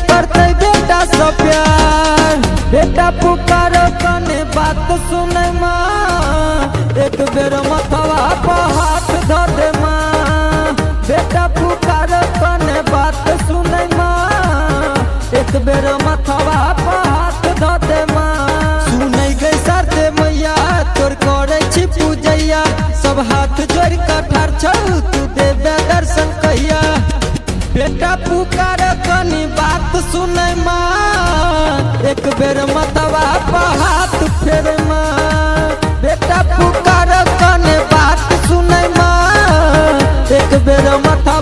करते बेटा सब प्यार, बेटा पुकार कने बात सुने माँ, एक बेर मथवा पर हाथ धो दे माँ। बेटा पुकार कने बात सुने माँ, एक बेर मथवा पर हाथ धो दे माँ। सुनै गई सरदे मैया तोर करे छी पूजैया, सब हाथ जोड़ कर ठाड़ छौ तू देबे दर्शन कहिया। बेटा पुकार कनी बात सुनै माँ, एक बेर मथवा पर हाथ फेर माँ। बेटा पुकार कने बात सुनै माँ, एक बेर मथवा